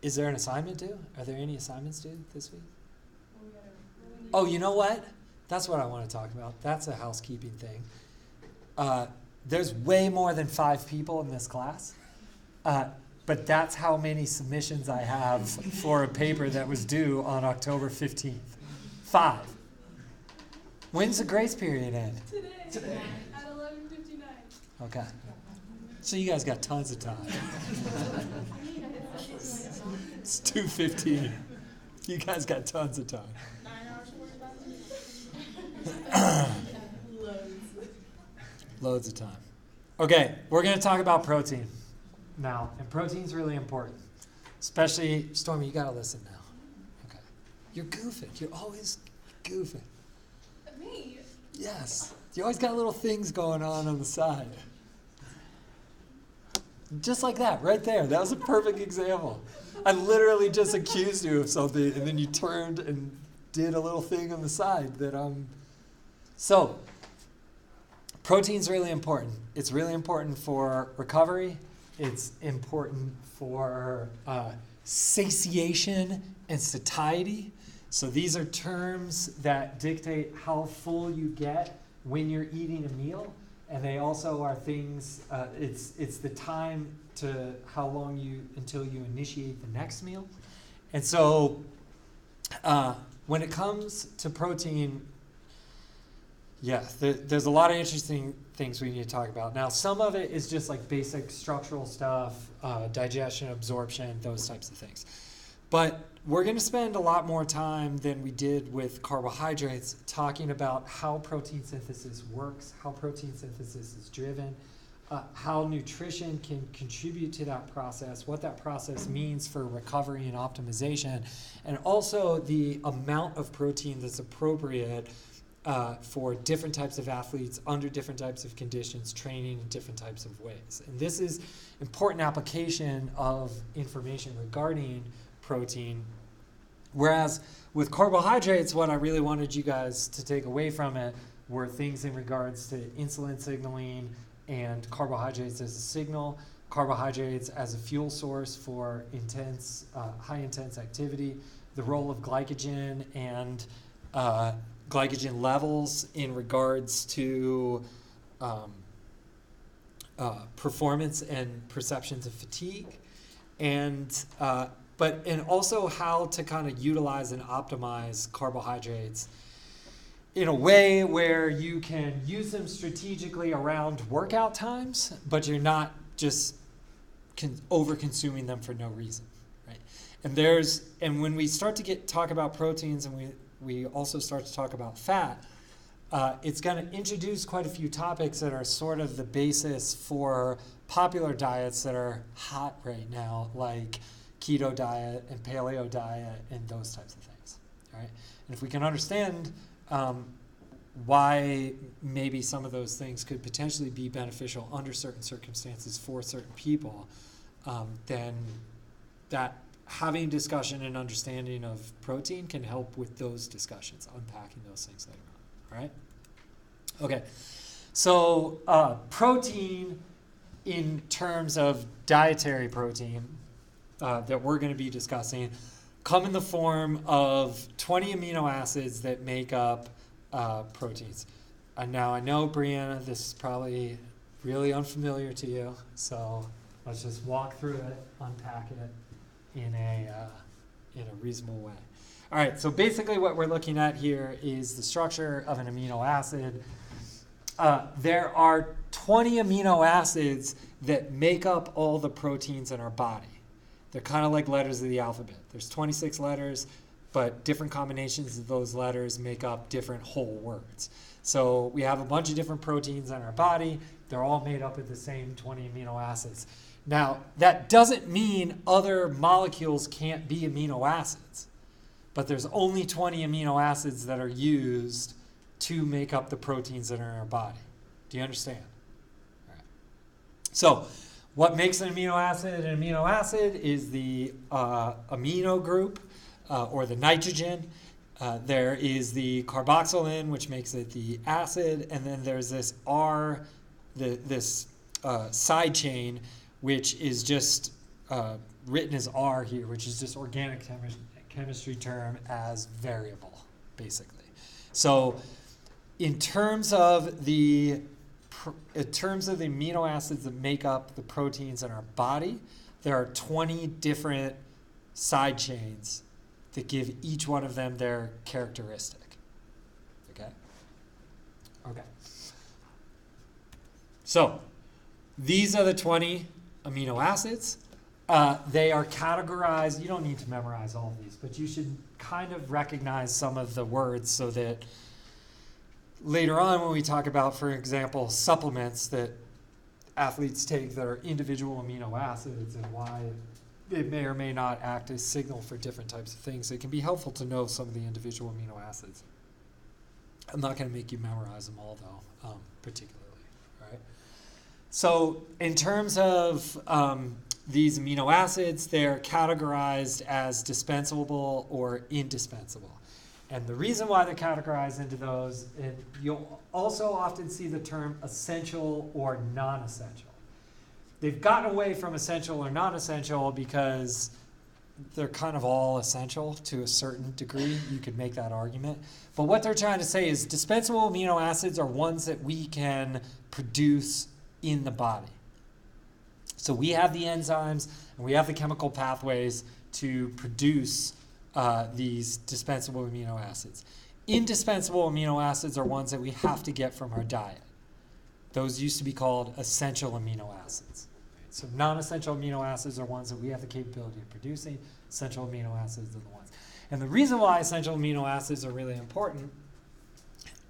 Is there an assignment due? Are there any assignments due this week? Oh, you know what? That's what I want to talk about. That's a housekeeping thing. There's way more than 5 people in this class. But that's how many submissions I have for a paper that was due on October 15th. 5. When's the grace period end? Today. At 11:59. Okay. So you guys got tons of time. It's 2:15. You guys got tons of time. 9 hours for Loads of time. Okay, we're going to talk about protein now. And protein's really important. Especially, Stormy, you got to listen now. Okay. You're goofing. You're always goofing. Me? Yes. You always got little things going on the side. Just like that, right there. That was a perfect example. I literally just accused you of something, and then you turned and did a little thing on the side that So, protein's really important. It's really important for recovery. It's important for satiation and satiety. So these are terms that dictate how full you get when you're eating a meal. And they also are things, it's the time to how long until you initiate the next meal. And so when it comes to protein, there's a lot of interesting things we need to talk about. Now, some of it is just like basic structural stuff, digestion, absorption, those types of things. But we're going to spend a lot more time than we did with carbohydrates talking about how protein synthesis works, how protein synthesis is driven, how nutrition can contribute to that process, what that process means for recovery and optimization, and also the amount of protein that's appropriate for different types of athletes under different types of conditions, training in different types of ways. And this is important application of information regarding protein. Whereas with carbohydrates, what I really wanted you guys to take away from it were things in regards to insulin signaling and carbohydrates as a signal, carbohydrates as a fuel source for intense, high-intense activity, the role of glycogen and glycogen levels in regards to performance and perceptions of fatigue, and also how to kind of utilize and optimize carbohydrates in a way where you can use them strategically around workout times, but you're not just over-consuming them for no reason, right? And when we start to talk about proteins, and we also start to talk about fat, it's going to introduce quite a few topics that are sort of the basis for popular diets that are hot right now, like keto diet and paleo diet and those types of things, right? And if we can understand why maybe some of those things could potentially be beneficial under certain circumstances for certain people, then that having discussion and understanding of protein can help with those discussions, unpacking those things later on, all right? Okay, so protein in terms of dietary protein that we're going to be discussing come in the form of 20 amino acids that make up proteins. And now I know, Brianna, this is probably really unfamiliar to you, so let's just walk through it, unpack it in a reasonable way. All right, so basically what we're looking at here is the structure of an amino acid. There are 20 amino acids that make up all the proteins in our body. They're kind of like letters of the alphabet. There's 26 letters, but different combinations of those letters make up different whole words. So we have a bunch of different proteins in our body. They're all made up of the same 20 amino acids. Now, that doesn't mean other molecules can't be amino acids, but there's only 20 amino acids that are used to make up the proteins that are in our body. Do you understand? All right. So, what makes an amino acid an amino acid is the amino group or the nitrogen. There is the carboxylin, which makes it the acid, and then there's this this side chain, which is just written as R here, which is just organic chemistry term as variable, basically. So in terms of the amino acids that make up the proteins in our body, there are 20 different side chains that give each one of them their characteristic. Okay? Okay. So these are the 20 amino acids. They are categorized. You don't need to memorize all of these, but you should kind of recognize some of the words so that later on when we talk about, for example, supplements that athletes take that are individual amino acids and why it may or may not act as signal for different types of things, it can be helpful to know some of the individual amino acids. I'm not going to make you memorize them all, though, particularly. Right? So in terms of these amino acids, they're categorized as dispensable or indispensable. And the reason why they're categorized into those, and you'll also often see the term essential or non-essential. They've gotten away from essential or non-essential because they're kind of all essential to a certain degree. You could make that argument. But what they're trying to say is dispensable amino acids are ones that we can produce in the body. So we have the enzymes and we have the chemical pathways to produce these dispensable amino acids. Indispensable amino acids are ones that we have to get from our diet. Those used to be called essential amino acids. So non-essential amino acids are ones that we have the capability of producing. Essential amino acids are the ones. And the reason why essential amino acids are really important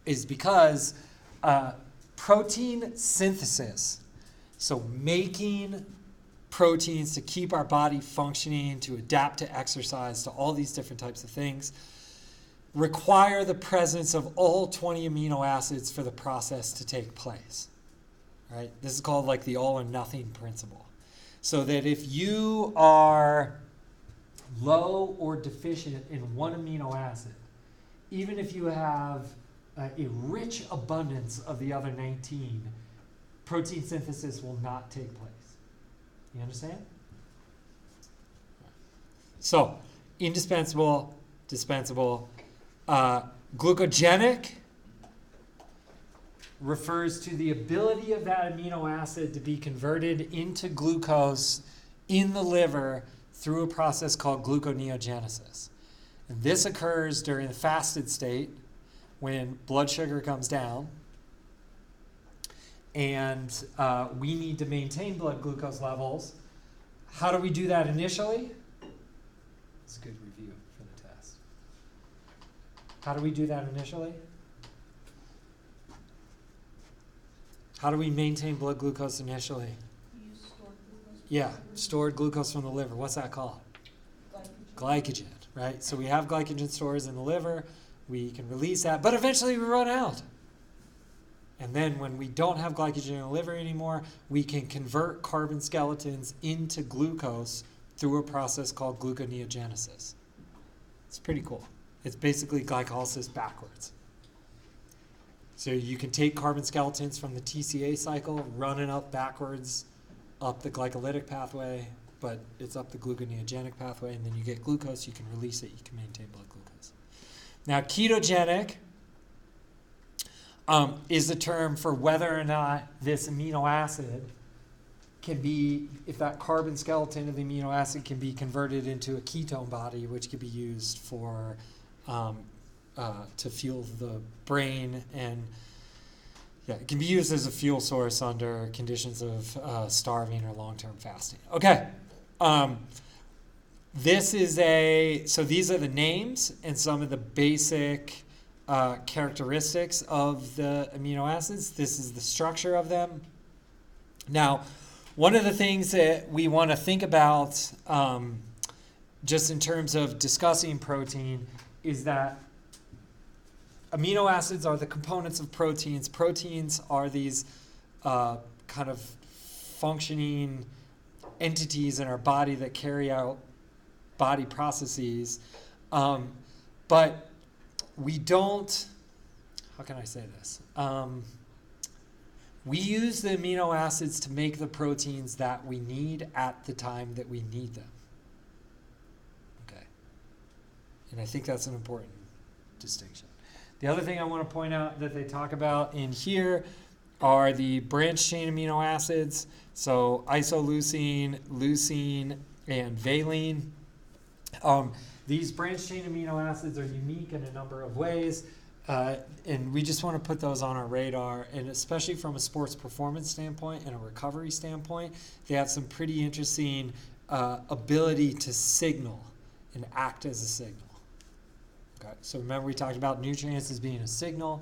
is because protein synthesis, so making proteins to keep our body functioning, to adapt to exercise, to all these different types of things, require the presence of all 20 amino acids for the process to take place. Right? This is called like the all or nothing principle. So that if you are low or deficient in one amino acid, even if you have a rich abundance of the other 19, protein synthesis will not take place. You understand? So, indispensable, dispensable, glucogenic refers to the ability of that amino acid to be converted into glucose in the liver through a process called gluconeogenesis. And this occurs during the fasted state when blood sugar comes down and we need to maintain blood glucose levels. How do we do that initially? It's a good review for the test. How do we do that initially? How do we maintain blood glucose initially? You stored glucose. Yeah, stored glucose from the liver. What's that called? Glycogen, right? So we have glycogen stores in the liver. We can release that, but eventually we run out. And then when we don't have glycogen in the liver anymore, we can convert carbon skeletons into glucose through a process called gluconeogenesis. It's pretty cool. It's basically glycolysis backwards. So you can take carbon skeletons from the TCA cycle, run it up backwards, up the glycolytic pathway, but it's up the gluconeogenic pathway, and then you get glucose, you can release it, you can maintain blood glucose. Now, ketogenic is the term for whether or not this amino acid can be, if that carbon skeleton of the amino acid can be converted into a ketone body, which can be used for to fuel the brain, and yeah, it can be used as a fuel source under conditions of starving or long-term fasting. Okay, so these are the names and some of the basic characteristics of the amino acids. This is the structure of them. Now, one of the things that we want to think about just in terms of discussing protein is that amino acids are the components of proteins. Proteins are these kind of functioning entities in our body that carry out body processes. But we don't, how can I say this? We use the amino acids to make the proteins that we need at the time that we need them. And I think that's an important distinction. The other thing I want to point out that they talk about in here are the branched chain amino acids. So isoleucine, leucine, and valine. These branched chain amino acids are unique in a number of ways. And we just want to put those on our radar, and especially from a sports performance standpoint and a recovery standpoint, they have some pretty interesting ability to signal and act as a signal. Okay, so remember we talked about nutrients as being a signal,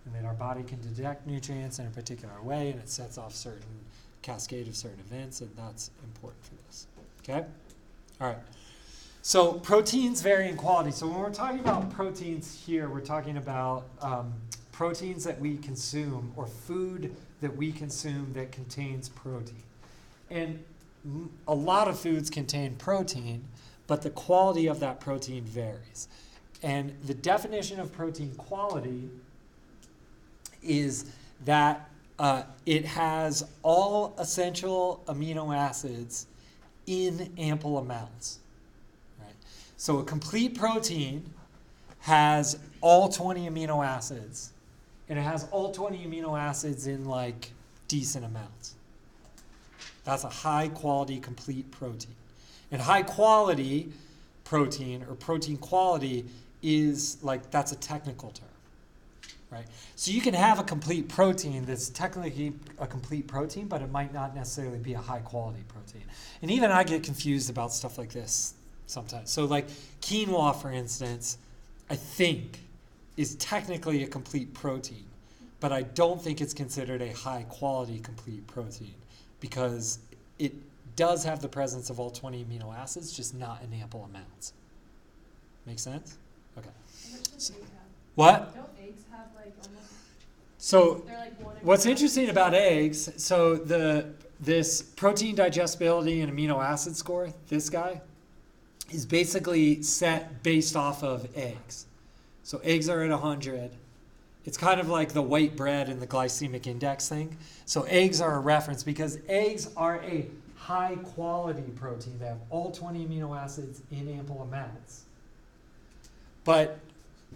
and that our body can detect nutrients in a particular way, and it sets off certain cascade of certain events, and that's important for this. Okay? All right. So proteins vary in quality. So when we're talking about proteins here, we're talking about proteins that we consume or food that we consume that contains protein. And a lot of foods contain protein, but the quality of that protein varies. And the definition of protein quality is that it has all essential amino acids in ample amounts. So a complete protein has all 20 amino acids, and it has all 20 amino acids in like decent amounts. That's a high quality complete protein. And high quality protein or protein quality is like, that's a technical term, right? So you can have a complete protein that's technically a complete protein, but it might not necessarily be a high quality protein. And even I get confused about stuff like this sometimes. So like quinoa, for instance, I think is technically a complete protein, but I don't think it's considered a high quality complete protein because it does have the presence of all 20 amino acids, just not in ample amounts. Make sense? Okay. So, what? don't eggs have like almost, So they're like one what's interesting about eggs, so this protein digestibility and amino acid score, this guy, is basically set based off of eggs. So eggs are at 100. It's kind of like the white bread and the glycemic index thing. So eggs are a reference because eggs are a high quality protein. They have all 20 amino acids in ample amounts. But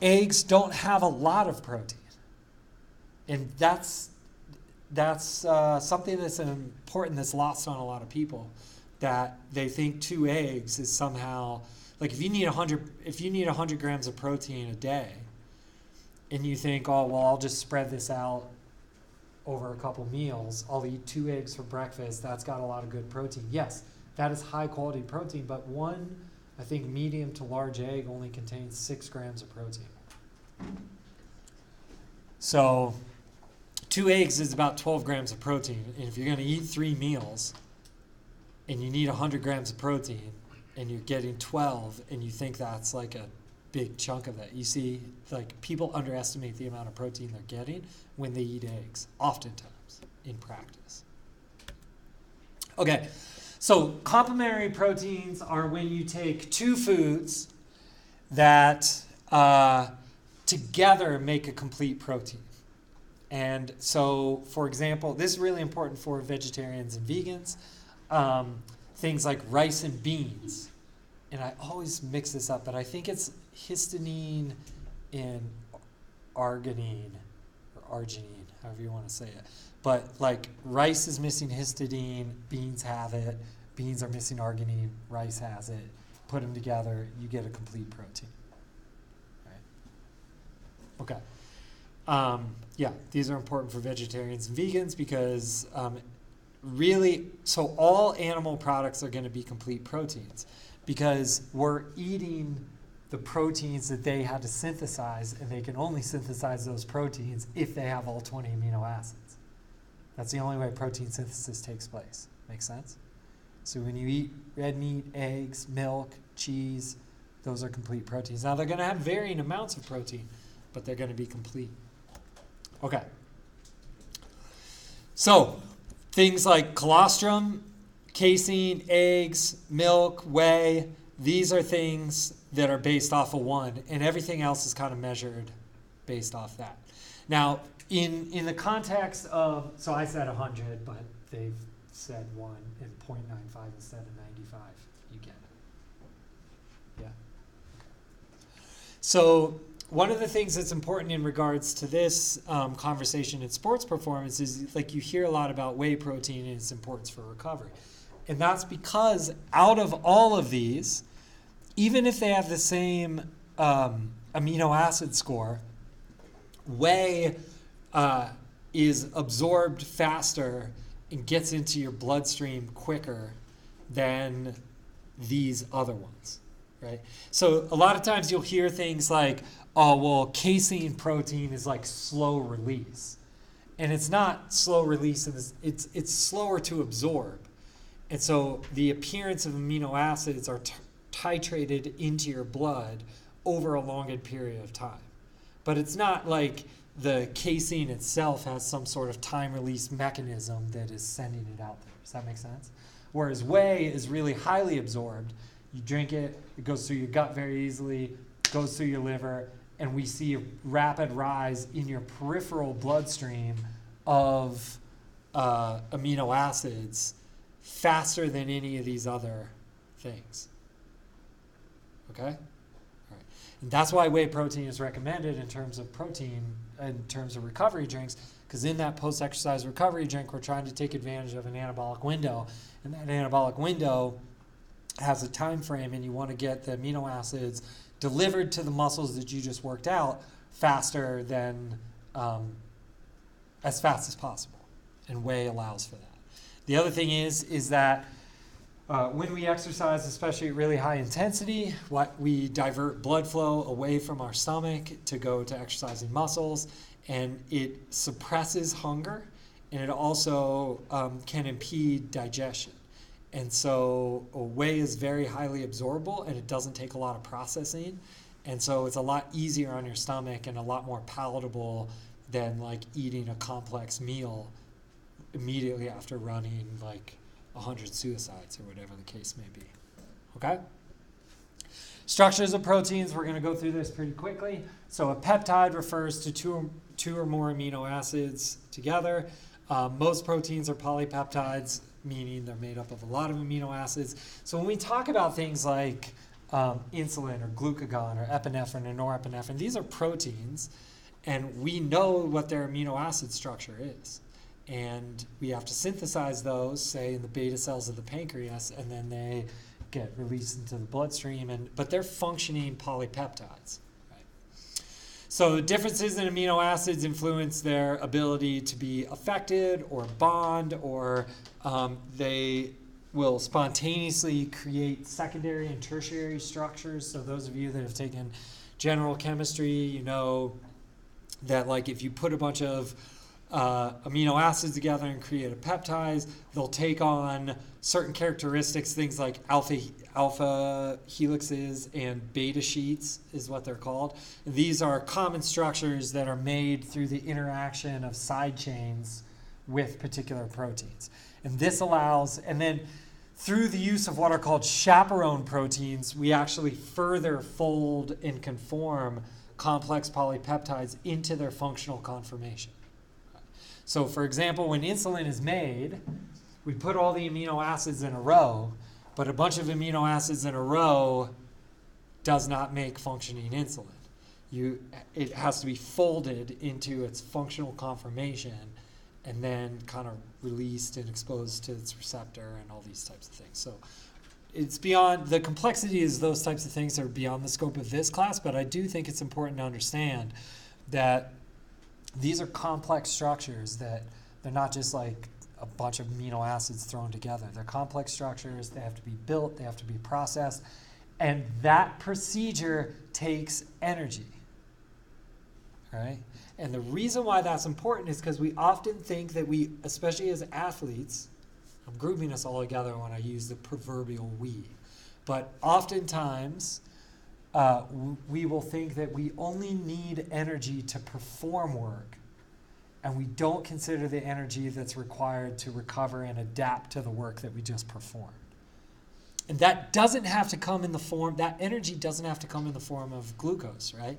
eggs don't have a lot of protein. And that's something that's important that's lost on a lot of people, that they think 2 eggs is somehow, like if you need 100 grams of protein a day, and you think, oh well, I'll just spread this out over a couple meals, I'll eat 2 eggs for breakfast, that's got a lot of good protein. Yes, that is high quality protein, but one, I think medium to large egg only contains 6 grams of protein. So 2 eggs is about 12 grams of protein, and if you're going to eat 3 meals and you need 100 grams of protein and you're getting 12 and you think that's like a big chunk of that, you see, like people underestimate the amount of protein they're getting when they eat eggs, oftentimes in practice. Okay, so complementary proteins are when you take 2 foods that together make a complete protein. And so, for example, this is really important for vegetarians and vegans. Things like rice and beans. And I always mix this up, but I think it's histidine and arginine, or arginine, however you want to say it. But like rice is missing histidine, beans have it, beans are missing arginine, rice has it. Put them together, you get a complete protein. Right? Okay. Yeah, these are important for vegetarians and vegans because really, so all animal products are going to be complete proteins because we're eating the proteins that they had to synthesize, and they can only synthesize those proteins if they have all 20 amino acids. That's the only way protein synthesis takes place. Make sense? So when you eat red meat, eggs, milk, cheese, those are complete proteins. Now they're going to have varying amounts of protein, but they're going to be complete. Okay. So things like colostrum, casein, eggs, milk, whey, these are things that are based off of 1, and everything else is kind of measured based off that. Now, in the context of, so I said 100, but they've said 1 and 0.95 instead of 95. You get it. Yeah? So one of the things that's important in regards to this conversation in sports performance is like you hear a lot about whey protein and its importance for recovery. And that's because out of all of these, even if they have the same amino acid score, whey is absorbed faster and gets into your bloodstream quicker than these other ones, right? So a lot of times you'll hear things like, oh, well, casein protein is like slow release. And it's not slow release, it's slower to absorb. And so the appearance of amino acids are titrated into your blood over a longer period of time. But it's not like the casein itself has some sort of time release mechanism that is sending it out there. Does that make sense? Whereas whey is really highly absorbed. You drink it, it goes through your gut very easily, goes through your liver, and we see a rapid rise in your peripheral bloodstream of amino acids faster than any of these other things. Okay? All right. And that's why whey protein is recommended in terms of protein, in terms of recovery drinks, because in that post-exercise recovery drink, we're trying to take advantage of an anabolic window, and that anabolic window has a time frame, and you want to get the amino acids delivered to the muscles that you just worked out faster than, as fast as possible, and whey allows for that. The other thing is that when we exercise, especially at really high intensity, we divert blood flow away from our stomach to go to exercising muscles, and it suppresses hunger, and it also can impede digestion. And so whey is very highly absorbable, and it doesn't take a lot of processing, and so it's a lot easier on your stomach and a lot more palatable than like eating a complex meal immediately after running like 100 suicides or whatever the case may be. Okay? Structures of proteins, we're going to go through this pretty quickly. So a peptide refers to two or more amino acids together. Most proteins are polypeptides, meaning they're made up of a lot of amino acids. So when we talk about things like insulin or glucagon or epinephrine or norepinephrine, these are proteins, and we know what their amino acid structure is. And we have to synthesize those, say, in the beta cells of the pancreas, and then they get released into the bloodstream, but they're functioning polypeptides. Right? So differences in amino acids influence their ability to be affected or bond, or they will spontaneously create secondary and tertiary structures. So those of you that have taken general chemistry, you know that like if you put a bunch of amino acids together and create a peptide, they'll take on certain characteristics, things like alpha helixes and beta sheets is what they're called. And these are common structures that are made through the interaction of side chains with particular proteins. And this allows, and then through the use of what are called chaperone proteins, we actually further fold and conform complex polypeptides into their functional conformation. So for example, when insulin is made, we put all the amino acids in a row, but a bunch of amino acids in a row does not make functioning insulin. It has to be folded into its functional conformation and then kind of released and exposed to its receptor and all these types of things. So it's beyond, the complexity is those types of things that are beyond the scope of this class, but I do think it's important to understand that these are complex structures, that they're not just like a bunch of amino acids thrown together. They're complex structures, they have to be built, they have to be processed, and that procedure takes energy, right? And the reason why that's important is because we often think that we, especially as athletes, I'm grouping us all together when I use the proverbial we, but oftentimes we will think that we only need energy to perform work, and we don't consider the energy that's required to recover and adapt to the work that we just performed. And that doesn't have to come in the form, that energy doesn't have to come in the form of glucose, right?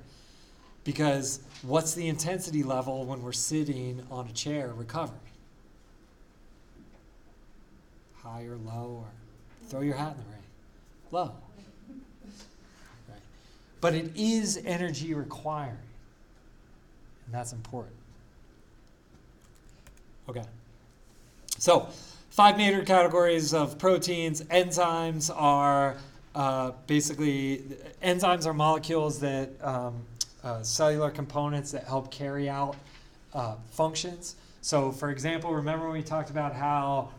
Because what's the intensity level when we're sitting on a chair recovering? High or low, or throw your hat in the ring? Low. Right. but it is energy requiring. And that's important. Okay. So, 5 major categories of proteins. Enzymes are enzymes are molecules that, cellular components that help carry out functions. So, for example, remember we talked about how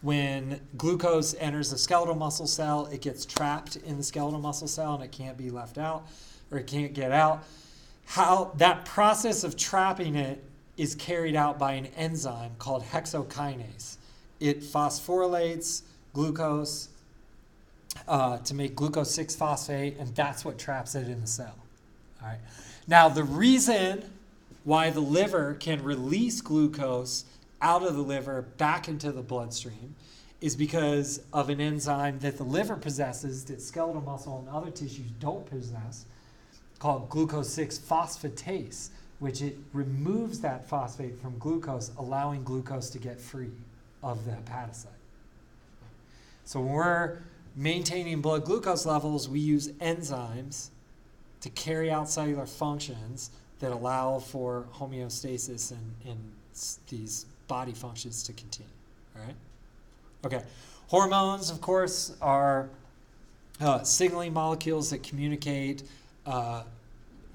when glucose enters the skeletal muscle cell, it gets trapped in the skeletal muscle cell and it can't be left out, or it can't get out. How that process of trapping it is carried out by an enzyme called hexokinase. It phosphorylates glucose to make glucose 6-phosphate, and that's what traps it in the cell. All right. Now, the reason why the liver can release glucose out of the liver back into the bloodstream is because of an enzyme that the liver possesses that skeletal muscle and other tissues don't possess, called glucose 6-phosphatase, which it removes that phosphate from glucose, allowing glucose to get free of the hepatocyte. So when we're maintaining blood glucose levels, we use enzymes to carry out cellular functions that allow for homeostasis and these body functions to continue. All right? Okay. Hormones, of course, are signaling molecules that communicate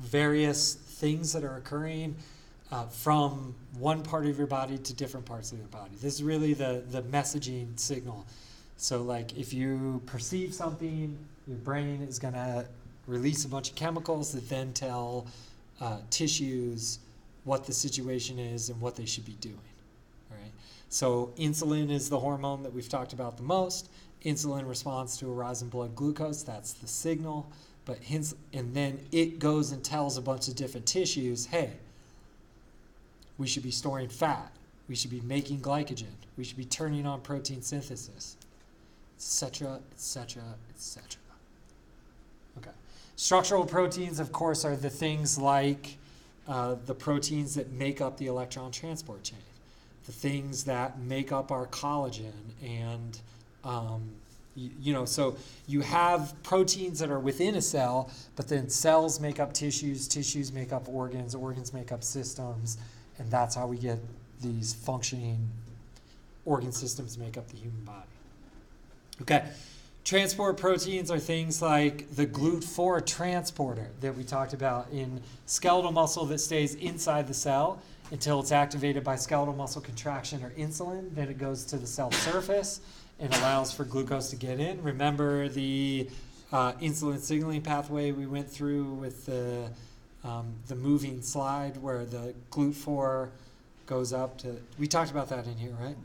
various things that are occurring from one part of your body to different parts of your body. This is really the messaging signal. So like if you perceive something, your brain is going to release a bunch of chemicals that then tell tissues what the situation is and what they should be doing. All right. So insulin is the hormone that we've talked about the most. Insulin responds to a rise in blood glucose. That's the signal. And then it goes and tells a bunch of different tissues, hey, we should be storing fat. We should be making glycogen. We should be turning on protein synthesis, etc., etc., etc. Okay. Structural proteins, of course, are the things like the proteins that make up the electron transport chain, the things that make up our collagen and so you have proteins that are within a cell, but then cells make up tissues, tissues make up organs, organs make up systems, and that's how we get these functioning organ systems make up the human body. Okay, transport proteins are things like the GLUT4 transporter that we talked about in skeletal muscle that stays inside the cell until it's activated by skeletal muscle contraction or insulin. Then it goes to the cell surface and allows for glucose to get in. Remember the insulin signaling pathway we went through with the moving slide where the GLUT4 goes up to, we talked about that in here, right?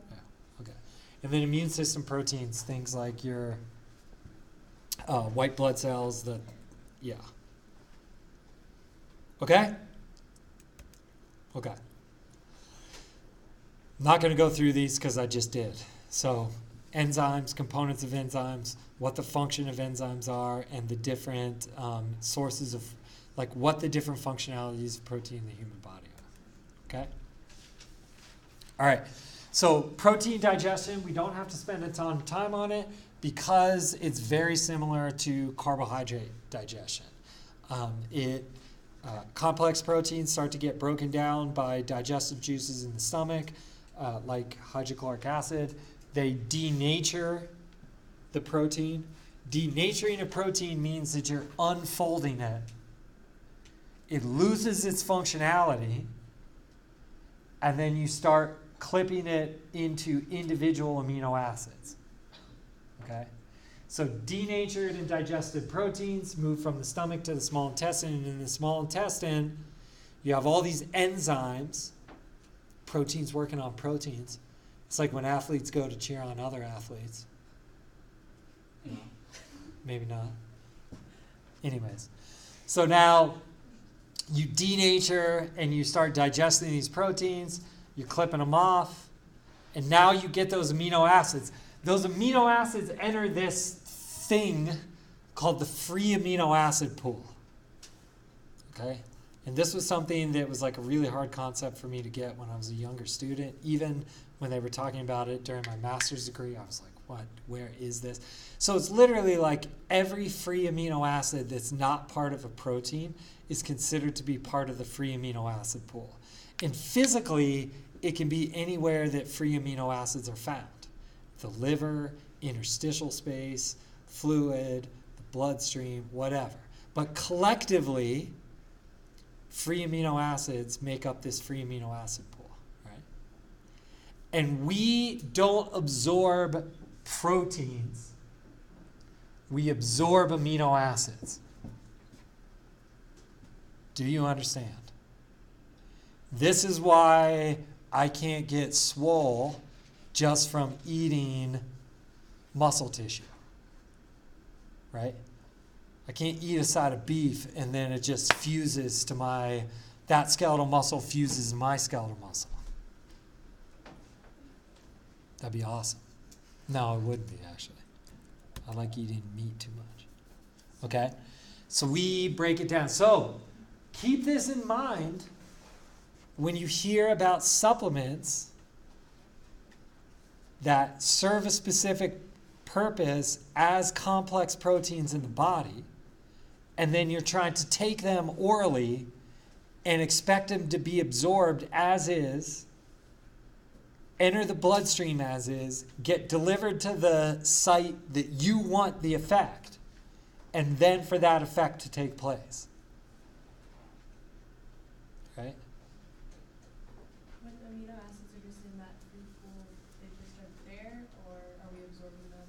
Yeah. Okay. And then immune system proteins, things like your white blood cells, Okay? Okay. Not going to go through these because I just did. So enzymes, components of enzymes, what the function of enzymes are, and the different sources of, like what the different functionalities of protein in the human body are. Okay? All right. So protein digestion, we don't have to spend a ton of time on it because it's very similar to carbohydrate digestion. Complex proteins start to get broken down by digestive juices in the stomach, like hydrochloric acid. They denature the protein. Denaturing a protein means that you're unfolding it. It loses its functionality, and then you start clipping it into individual amino acids. Okay? So denatured and digested proteins move from the stomach to the small intestine, and in the small intestine, you have all these enzymes, proteins working on proteins. It's like when athletes go to cheer on other athletes. You know, maybe not. Anyways, so now you denature and you start digesting these proteins, you're clipping them off, and now you get those amino acids. Those amino acids enter this thing called the free amino acid pool. Okay? And this was something that was like a really hard concept for me to get when I was a younger student. Even when they were talking about it during my master's degree, I was like, where is this? So it's literally like every free amino acid that's not part of a protein is considered to be part of the free amino acid pool. And physically, it can be anywhere that free amino acids are found. The liver, interstitial space, fluid, the bloodstream, whatever. But collectively, free amino acids make up this free amino acid pool, right? And we don't absorb proteins. We absorb amino acids. Do you understand? This is why I can't get swole just from eating muscle tissue, right? I can't eat a side of beef and then it just fuses to that skeletal muscle fuses my skeletal muscle. That'd be awesome. No, it wouldn't be, actually. I like eating meat too much. Okay? So we break it down. So keep this in mind when you hear about supplements that serve a specific purpose as complex proteins in the body, and then you're trying to take them orally and expect them to be absorbed as is, enter the bloodstream as is, get delivered to the site that you want the effect, and then for that effect to take place. Right? When amino acids are just in that free pool, they just are there, or are we absorbing them?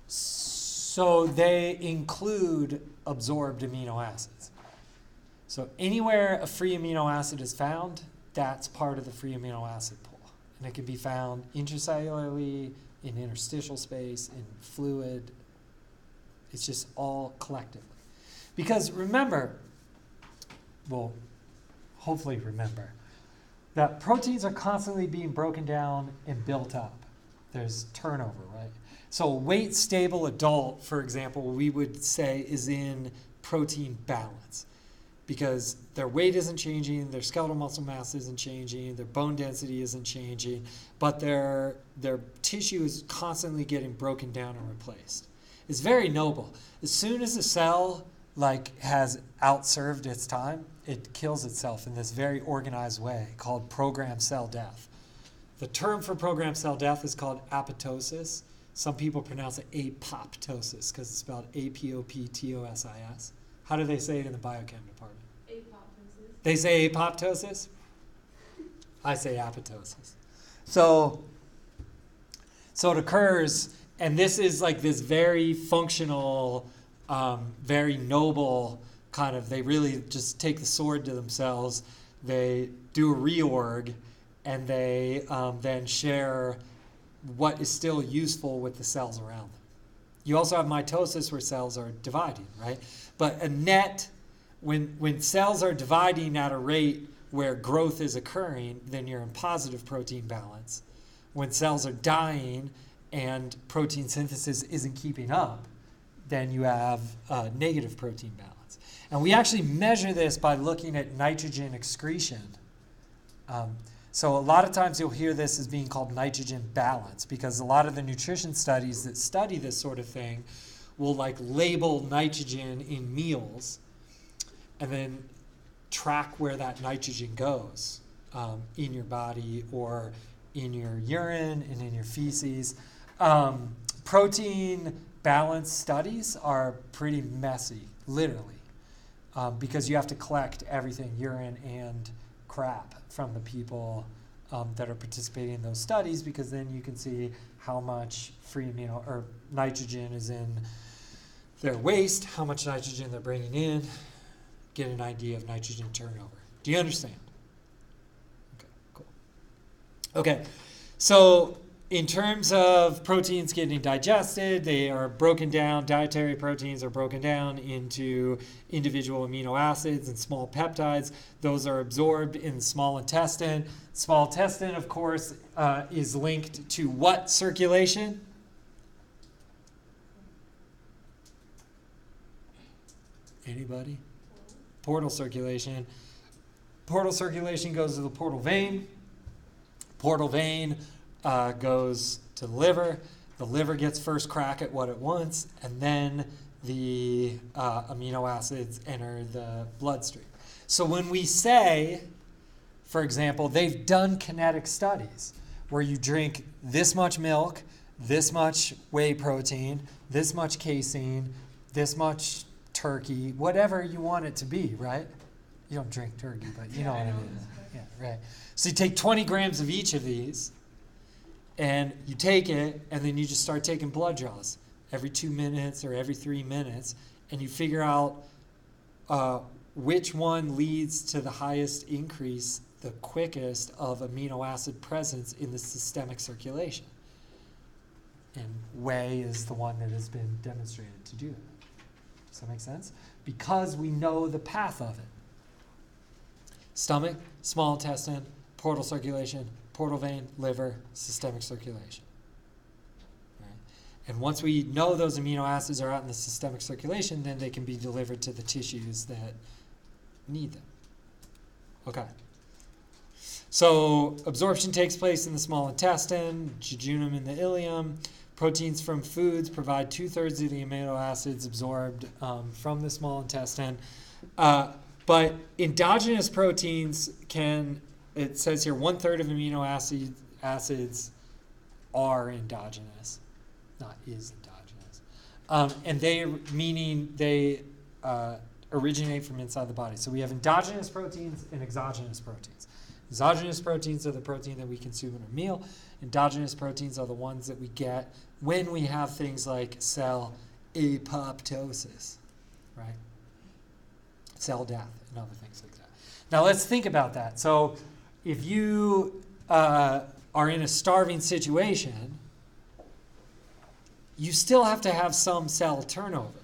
So they include absorbed amino acids. So anywhere a free amino acid is found, that's part of the free amino acid pool. And it can be found intracellularly, in interstitial space, in fluid. It's just all collectively. Because remember, well, hopefully remember, that proteins are constantly being broken down and built up. There's turnover, right? So a weight-stable adult, for example, we would say is in protein balance because their weight isn't changing, their skeletal muscle mass isn't changing, their bone density isn't changing, but their tissue is constantly getting broken down and replaced. It's very noble. As soon as a cell has outserved its time, it kills itself in this very organized way called programmed cell death. The term for programmed cell death is called apoptosis. Some people pronounce it apoptosis because it's spelled apoptosis. How do they say it in the biochem department? Apoptosis. They say apoptosis? I say apoptosis. So it occurs, and this is like this very functional, very noble kind of, they really just take the sword to themselves. They do a reorg, and they then share what is still useful with the cells around them. You also have mitosis where cells are dividing, right? But a net, when cells are dividing at a rate where growth is occurring, then you're in positive protein balance. When cells are dying and protein synthesis isn't keeping up, then you have negative protein balance. And we actually measure this by looking at nitrogen excretion. So a lot of times you'll hear this as being called nitrogen balance because a lot of the nutrition studies that study this sort of thing will label nitrogen in meals and then track where that nitrogen goes in your body or in your urine and in your feces. Protein balance studies are pretty messy, literally, because you have to collect everything, urine and crap, from the people that are participating in those studies, because then you can see how much free amino or nitrogen is in their waste, how much nitrogen they're bringing in, get an idea of nitrogen turnover. Do you understand? Okay, cool. Okay, so in terms of proteins getting digested, they are broken down, dietary proteins are broken down into individual amino acids and small peptides. Those are absorbed in the small intestine. Small intestine, of course, is linked to what circulation? Anybody? Portal circulation. Portal circulation goes to the portal vein. Portal vein goes to the liver. The liver gets first crack at what it wants, and then the amino acids enter the bloodstream. So when we say, for example, they've done kinetic studies where you drink this much milk, this much whey protein, this much casein, this much turkey, whatever you want it to be, right? You don't drink turkey, but you know what I mean. Yeah, right. So you take 20 grams of each of these, and you take it, and then you just start taking blood draws every 2 minutes or every 3 minutes, and you figure out which one leads to the highest increase, the quickest, of amino acid presence in the systemic circulation. And whey is the one that has been demonstrated to do that. Does that make sense? Because we know the path of it. Stomach, small intestine, portal circulation, portal vein, liver, systemic circulation. Right? And once we know those amino acids are out in the systemic circulation, then they can be delivered to the tissues that need them. Okay. So absorption takes place in the small intestine, jejunum in the ileum. Proteins from foods provide 2/3 of the amino acids absorbed from the small intestine. But endogenous proteins can, it says here, 1/3 of amino acids are endogenous, not is endogenous. And they originate from inside the body. So we have endogenous proteins and exogenous proteins. Exogenous proteins are the protein that we consume in a meal. Endogenous proteins are the ones that we get when we have things like cell apoptosis, right? Cell death and other things like that. Now let's think about that. So if you are in a starving situation, you still have to have some cell turnover,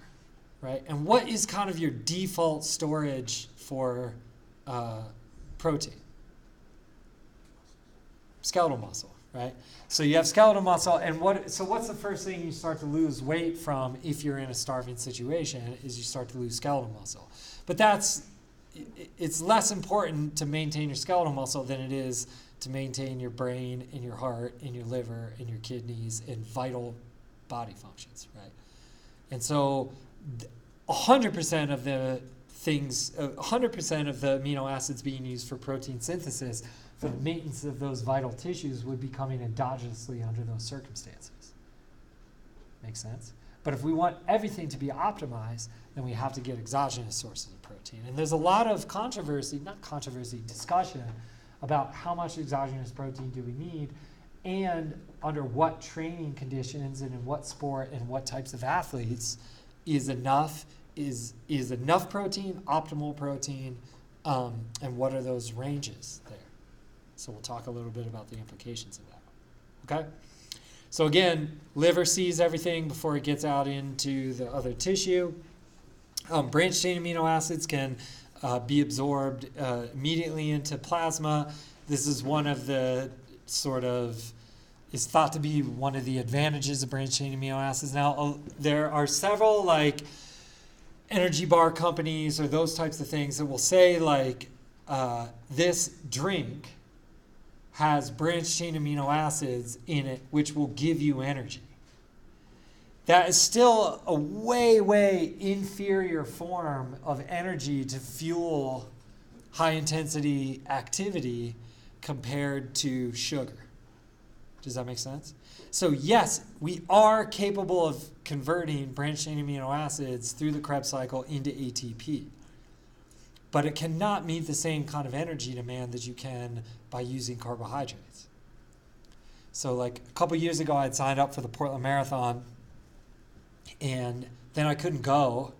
right? And what is kind of your default storage for protein? Skeletal muscle, right? So you have skeletal muscle, and what's the first thing you start to lose weight from if you're in a starving situation is you start to lose skeletal muscle. But it's less important to maintain your skeletal muscle than it is to maintain your brain and your heart and your liver and your kidneys and vital body functions, right? And so 100% of the 100% of the amino acids being used for protein synthesis for the maintenance of those vital tissues would be coming endogenously under those circumstances. Make sense? But if we want everything to be optimized, then we have to get exogenous sources of protein. And there's a lot of discussion about how much exogenous protein do we need and under what training conditions and in what sport and what types of athletes is enough protein, optimal protein, and what are those ranges there. So we'll talk a little bit about the implications of that. Okay? So again, liver sees everything before it gets out into the other tissue. Branched chain amino acids can be absorbed immediately into plasma. This is one of the is thought to be one of the advantages of branched chain amino acids. Now, there are several energy bar companies or those types of things that will say this drink has branched chain amino acids in it, which will give you energy. That is still a way, way inferior form of energy to fuel high-intensity activity compared to sugar. Does that make sense? So yes, we are capable of converting branched chain amino acids through the Krebs cycle into ATP. But it cannot meet the same kind of energy demand that you can by using carbohydrates. So a couple years ago, I had signed up for the Portland Marathon, and then I couldn't go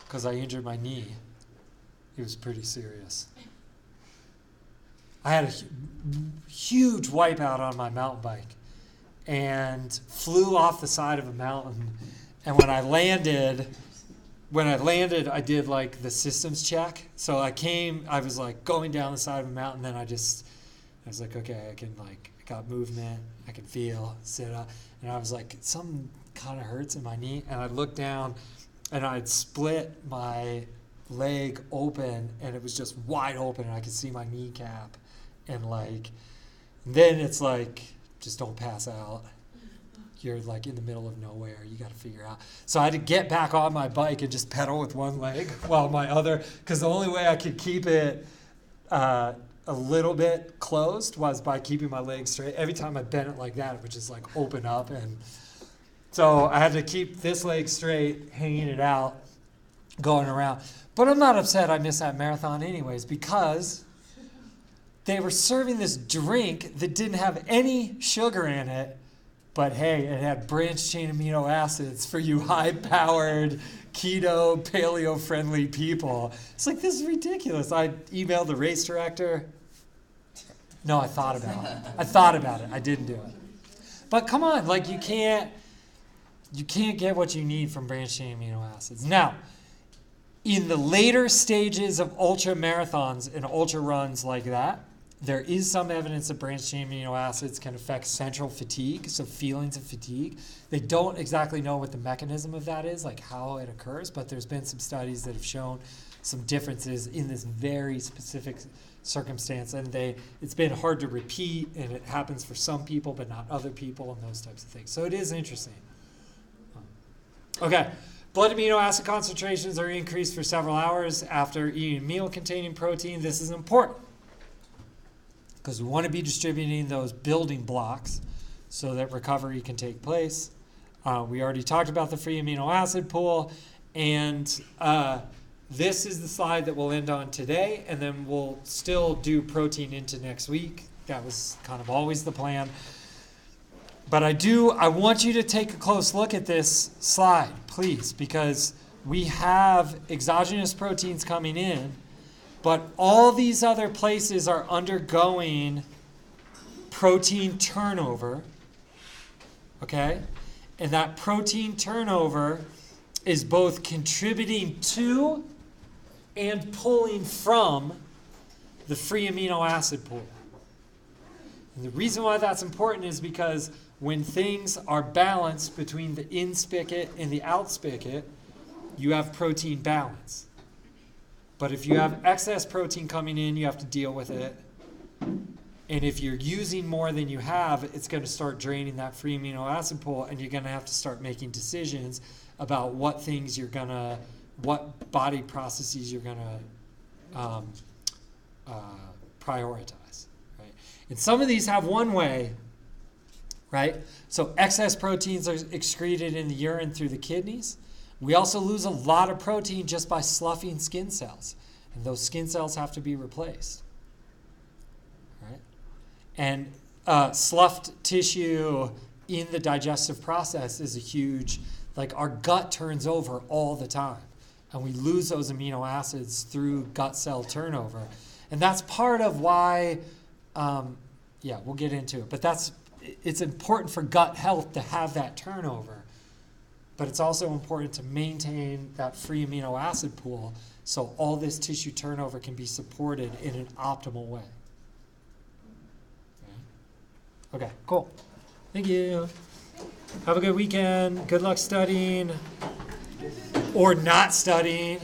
because I injured my knee. It was pretty serious. I had a huge wipeout on my mountain bike and flew off the side of a mountain. And when I landed, I did the systems check. So I was going down the side of a mountain, then I was okay, I can got movement, I can feel, sit up. And I was something kind of hurts in my knee. And I looked down and I'd split my leg open and it was just wide open and I could see my kneecap. And then it's just don't pass out. You're like in the middle of nowhere. You got to figure out. So I had to get back on my bike and just pedal with one leg while my other, because the only way I could keep it a little bit closed was by keeping my legs straight. Every time I bent it like that, it would just like open up. And so I had to keep this leg straight, hanging it out, going around. But I'm not upset I missed that marathon anyways, because they were serving this drink that didn't have any sugar in it. But hey, it had branched chain amino acids for you high-powered, keto, paleo-friendly people. It's like, this is ridiculous. I emailed the race director. No, I thought about it. I didn't do it. But come on, like you can't get what you need from branched chain amino acids. Now, in the later stages of ultra marathons and ultra runs like that, there is some evidence that branched chain amino acids can affect central fatigue, so feelings of fatigue. They don't exactly know what the mechanism of that is, like how it occurs, but there's been some studies that have shown some differences in this very specific circumstance, and it's been hard to repeat, and it happens for some people but not other people, and those types of things. So it is interesting. Okay, blood amino acid concentrations are increased for several hours after eating a meal containing protein. This is important, because we want to be distributing those building blocks so that recovery can take place. We already talked about the free amino acid pool, and this is the slide that we'll end on today, and then we'll still do protein into next week. That was kind of always the plan. But I want you to take a close look at this slide, please, because we have exogenous proteins coming in, but all these other places are undergoing protein turnover, okay? And that protein turnover is both contributing to and pulling from the free amino acid pool. And the reason why that's important is because when things are balanced between the in spigot and the out spigot, you have protein balance. But if you have excess protein coming in, you have to deal with it. And if you're using more than you have, it's going to start draining that free amino acid pool, and you're going to have to start making decisions about what body processes you're going to prioritize. Right? And some of these have one way, right? So excess proteins are excreted in the urine through the kidneys. We also lose a lot of protein just by sloughing skin cells, and those skin cells have to be replaced. Right? And sloughed tissue in the digestive process is a huge, like our gut turns over all the time, and we lose those amino acids through gut cell turnover. And that's part of why, we'll get into it, but it's important for gut health to have that turnover. But it's also important to maintain that free amino acid pool so all this tissue turnover can be supported in an optimal way. Okay, cool. Thank you. Have a good weekend. Good luck studying or not studying.